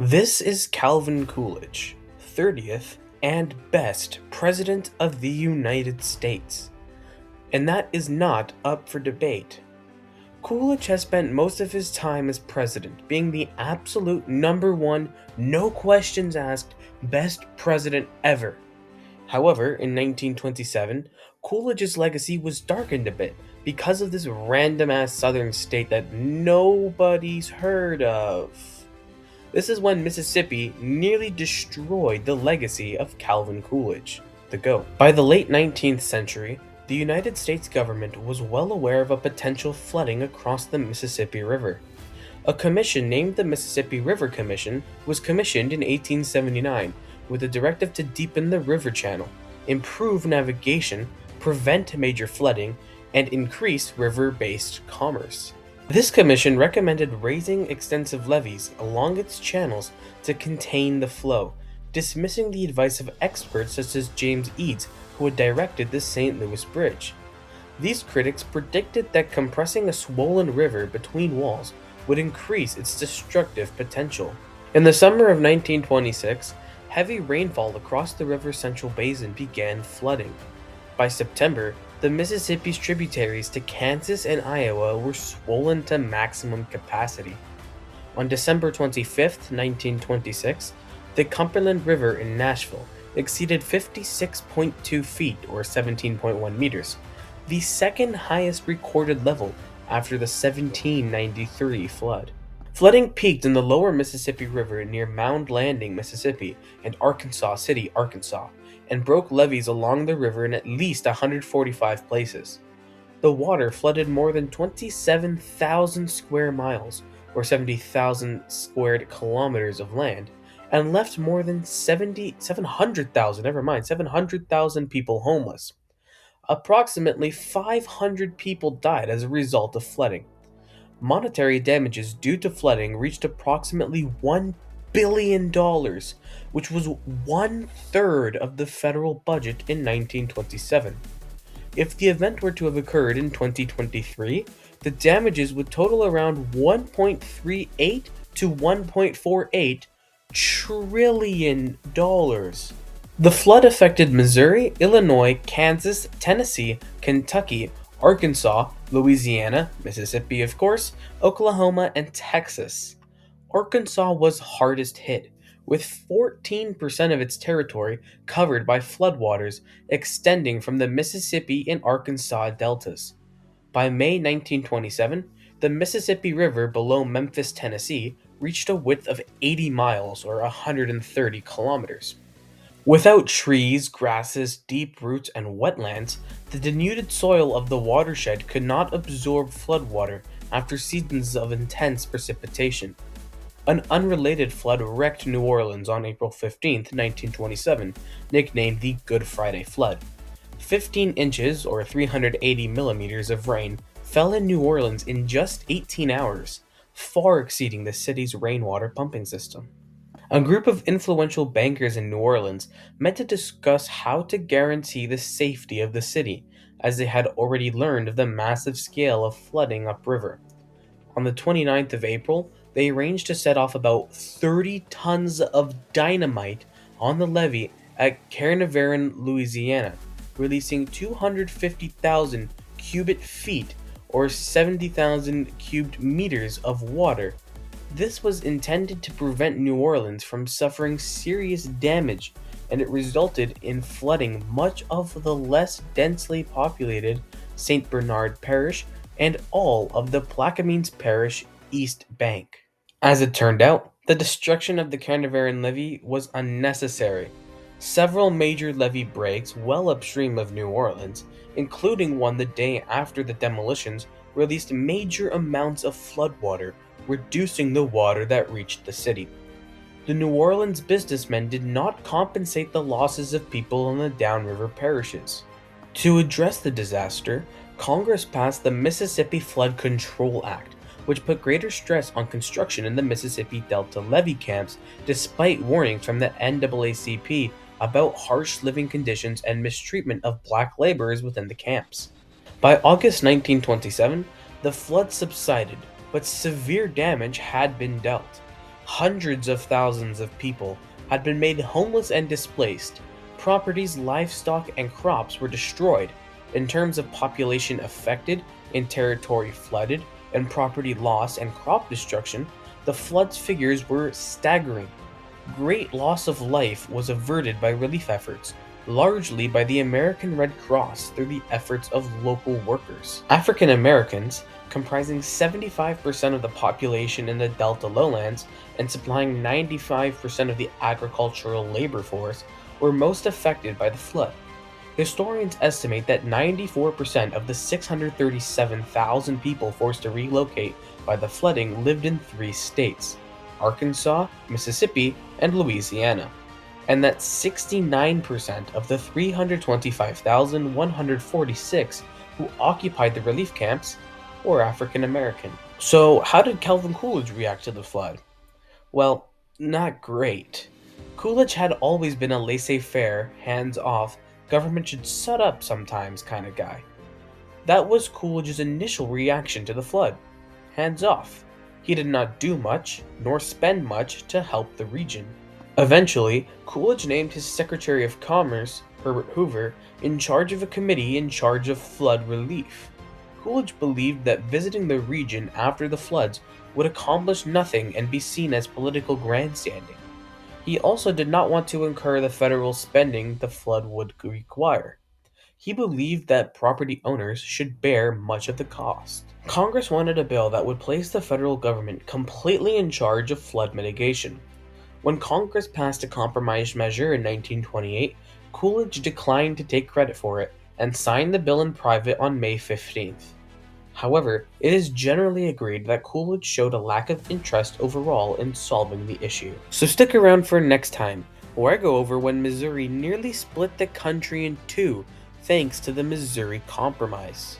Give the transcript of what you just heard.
This is Calvin Coolidge, 30th and best President of the United States. And that is not up for debate. Coolidge has spent most of his time as president being the absolute number one, no questions asked, best president ever. However, in 1927, Coolidge's legacy was darkened a bit because of this random ass southern state that nobody's heard of. This is when Mississippi nearly destroyed the legacy of Calvin Coolidge, the GOAT. By the late 19th century, the United States government was well aware of a potential flooding across the Mississippi River. A commission named the Mississippi River Commission was commissioned in 1879 with a directive to deepen the river channel, improve navigation, prevent major flooding, and increase river-based commerce. This commission recommended raising extensive levees along its channels to contain the flow, dismissing the advice of experts such as James Eads, who had directed the St. Louis Bridge. These critics predicted that compressing a swollen river between walls would increase its destructive potential. In the summer of 1926, heavy rainfall across the river's central basin began flooding. By September, the Mississippi's tributaries to Kansas and Iowa were swollen to maximum capacity. On December 25, 1926, the Cumberland River in Nashville exceeded 56.2 feet or 17.1 meters, the second highest recorded level after the 1793 flood. Flooding peaked in the lower Mississippi River near Mound Landing, Mississippi, and Arkansas City, Arkansas, and broke levees along the river in at least 145 places. The water flooded more than 27,000 square miles, or 70,000 squared kilometers of land, and left more than 700,000 people homeless. Approximately 500 people died as a result of flooding. Monetary damages due to flooding reached approximately $1 billion, which was 1/3 of the federal budget in 1927. If the event were to have occurred in 2023, the damages would total around $1.38 to $1.48 trillion. The flood affected Missouri, Illinois, Kansas, Tennessee, Kentucky, Arkansas, Louisiana, Mississippi of course, Oklahoma, and Texas. Arkansas was hardest hit, with 14% of its territory covered by floodwaters extending from the Mississippi and Arkansas deltas. By May 1927, the Mississippi River below Memphis, Tennessee, reached a width of 80 miles or 130 kilometers. Without trees, grasses, deep roots, and wetlands, the denuded soil of the watershed could not absorb floodwater after seasons of intense precipitation. An unrelated flood wrecked New Orleans on April 15, 1927, nicknamed the Good Friday Flood. 15 inches, or 380 millimeters of rain, fell in New Orleans in just 18 hours, far exceeding the city's rainwater pumping system. A group of influential bankers in New Orleans met to discuss how to guarantee the safety of the city, as they had already learned of the massive scale of flooding upriver. On the 29th of April, they arranged to set off about 30 tons of dynamite on the levee at Carnarvon, Louisiana, releasing 250,000 cubic feet or 70,000 cubic meters of water. This was intended to prevent New Orleans from suffering serious damage, and it resulted in flooding much of the less densely populated St. Bernard Parish and all of the Plaquemines Parish East Bank. As it turned out, the destruction of the Carnarvon levee was unnecessary. Several major levee breaks well upstream of New Orleans, including one the day after the demolitions, released major amounts of floodwater, reducing the water that reached the city. The New Orleans businessmen did not compensate the losses of people in the downriver parishes. To address the disaster, Congress passed the Mississippi Flood Control Act, which put greater stress on construction in the Mississippi Delta levee camps despite warnings from the NAACP about harsh living conditions and mistreatment of black laborers within the camps. By August 1927, the flood subsided, but severe damage had been dealt. Hundreds of thousands of people had been made homeless and displaced. Properties, livestock, and crops were destroyed. In terms of population affected, in territory flooded, and property loss and crop destruction, the flood's figures were staggering. Great loss of life was averted by relief efforts, largely by the American Red Cross through the efforts of local workers. African Americans, comprising 75% of the population in the Delta lowlands and supplying 95% of the agricultural labor force, were most affected by the flood. Historians estimate that 94% of the 637,000 people forced to relocate by the flooding lived in 3 states: Arkansas, Mississippi, and Louisiana, and that 69% of the 325,146 who occupied the relief camps were African American. So, how did Calvin Coolidge react to the flood? Well, not great. Coolidge had always been a laissez-faire, hands-off, government should shut up sometimes kind of guy. That was Coolidge's initial reaction to the flood. Hands off. He did not do much, nor spend much to help the region. Eventually, Coolidge named his Secretary of Commerce, Herbert Hoover, in charge of a committee in charge of flood relief. Coolidge believed that visiting the region after the floods would accomplish nothing and be seen as political grandstanding. He also did not want to incur the federal spending the flood would require. He believed that property owners should bear much of the cost. Congress wanted a bill that would place the federal government completely in charge of flood mitigation. When Congress passed a compromise measure in 1928, Coolidge declined to take credit for it and signed the bill in private on May 15th. However, it is generally agreed that Coolidge showed a lack of interest overall in solving the issue. So stick around for next time, where I go over when Missouri nearly split the country in two thanks to the Missouri Compromise.